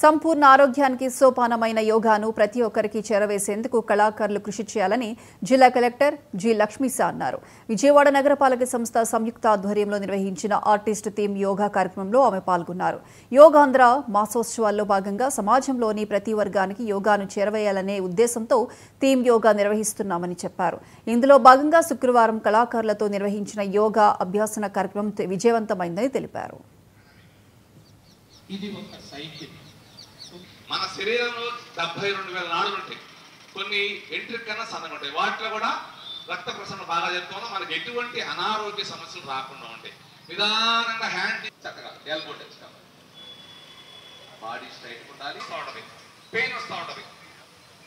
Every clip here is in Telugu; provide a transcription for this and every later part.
సంపూర్ణ ఆరోగ్యానికి సోపానమైన యోగాను ప్రతి ఒక్కరికి చేరవేసేందుకు కళాకారులు కృషి చేయాలని జిల్లా కలెక్టర్ జి లక్ష్మీసా అన్నారు. విజయవాడ నగరపాలక సంస్థ సంయుక్త ఆధ్వర్యంలో నిర్వహించిన ఆర్టిస్ట్ థీమ్ యోగా కార్యక్రమంలో ఆమె పాల్గొన్నారు. యోగాంధ్ర మాసోత్సవాల్లో భాగంగా సమాజంలోని ప్రతి వర్గానికి యోగాను చేరవేయాలనే ఉద్దేశంతో థీమ్ యోగా నిర్వహిస్తున్నామని చెప్పారు. ఇందులో భాగంగా శుక్రవారం కళాకారులతో నిర్వహించిన యోగా అభ్యాసన కార్యక్రమం విజయవంతమైందని తెలిపారు. మన శరీరంలో 72,000 నాడులు ఉంటాయి. కొన్ని వెంట్రుక కన్నా సన్నగా ఉంటాయి. వాటిలో కూడా రక్త ప్రసరణ బాగా జరుగుతుంది. మనకి ఎటువంటి అనారోగ్య సమస్యలు రాకుండా ఉంటాయి. నిదానంగా హ్యాండ్ చక్కగా ఎల్బో టచ్ కావాలి. బాడీ స్ట్రైట్ ఉండాలి. పెయిన్ వస్తూ ఉంటుంది.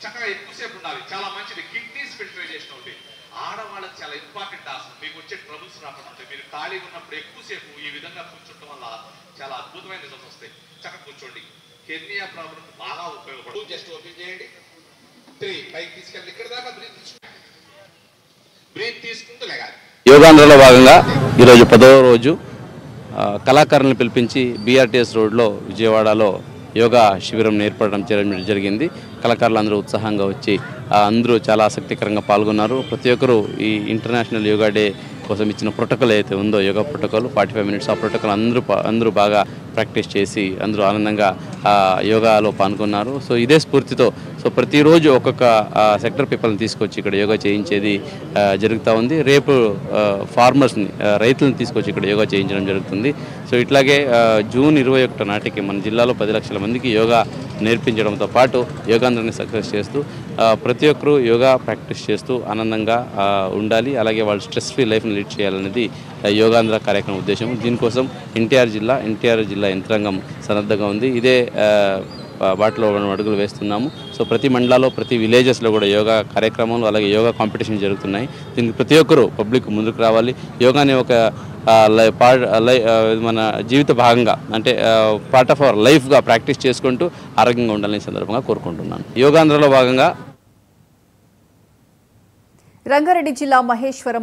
చక్కగా ఎక్కువసేపు ఉండాలి. చాలా మంచిది. కిడ్నీస్ ఫిల్టరైజేషన్ అవుతాయి. ఆడవాళ్ళకి చాలా ఇంపార్టెంట్ ఆసనం. మీకు వచ్చే ట్రబుల్స్ రాకుండా ఉంటాయి. మీరు ఖాళీగా ఉన్నప్పుడు ఎక్కువసేపు ఈ విధంగా కూర్చోవడం వల్ల చాలా అద్భుతమైన రిజల్ట్స్ వస్తాయి. చక్కగా కూర్చోండి. కెర్నియా ప్రాబ్లం బాగా ఉపయోగపడుతుంది. జస్ట్ ఓపెన్ చేయండి. 3 పైకి తీసుకెళ్ళి ఇక్కడ దాకా బ్రీత్ తీసుకుంటూ లేగాలి. యోగాంధ్రలో భాగంగా ఈరోజు 10వ రోజు కళాకారులను పిలిపించి బీఆర్టీఎస్ రోడ్లో విజయవాడలో యోగా శిబిరం ఏర్పడడం జరిగింది. కళాకారులు అందరూ ఉత్సాహంగా వచ్చి అందరూ చాలా ఆసక్తికరంగా పాల్గొన్నారు. ప్రతి ఒక్కరూ ఈ ఇంటర్నేషనల్ యోగా డే కోసం ఇచ్చిన ప్రోటోకాల్ అయితే ఉందో యోగా ప్రోటోకాల్ 45 మినిట్స్ ఆ ప్రోటోకాల్ అందరూ బాగా ప్రాక్టీస్ చేసి అందరూ ఆనందంగా యోగాలో పాల్గొన్నారు. సో ఇదే స్ఫూర్తితో ప్రతిరోజు ఒక్కొక్క సెక్టర్ పీపుల్ని తీసుకొచ్చి ఇక్కడ యోగా చేయించేది జరుగుతూ ఉంది. రేపు ఫార్మర్స్ని రైతులను తీసుకొచ్చి ఇక్కడ యోగా చేయించడం జరుగుతుంది. సో ఇట్లాగే జూన్ 21 నాటికి మన జిల్లాలో 10 లక్షల మందికి యోగా నేర్పించడంతో పాటు యోగాంధ్రాన్ని సక్సెస్ చేస్తూ ప్రతి ఒక్కరూ యోగా ప్రాక్టీస్ చేస్తూ ఆనందంగా ఉండాలి. అలాగే వాళ్ళు స్ట్రెస్ ఫ్రీ లైఫ్ని లీడ్ చేయాలనేది యోగాంధ్ర కార్యక్రమం ఉద్దేశం. దీనికోసం ఎన్టీఆర్ జిల్లా యంత్రాంగం సన్నద్ధంగా ఉంది. ఇదే వాటిలో అడుగులు వేస్తున్నాము. సో ప్రతి మండలాల్లో ప్రతి విలేజెస్లో కూడా యోగా కార్యక్రమాలు అలాగే యోగా కాంపిటీషన్ జరుగుతున్నాయి. దీనికి ప్రతి ఒక్కరూ పబ్లిక్ ముందుకు రావాలి. యోగాని ఒక మన జీవిత భాగంగా అంటే పార్ట్ ఆఫ్ అవర్ లైఫ్గా ప్రాక్టీస్ చేసుకుంటూ ఆరోగ్యంగా ఉండాలని సందర్భంగా కోరుకుంటున్నాను. యోగాంధ్రలో భాగంగా రంగారెడ్డి జిల్లా మహేశ్వరం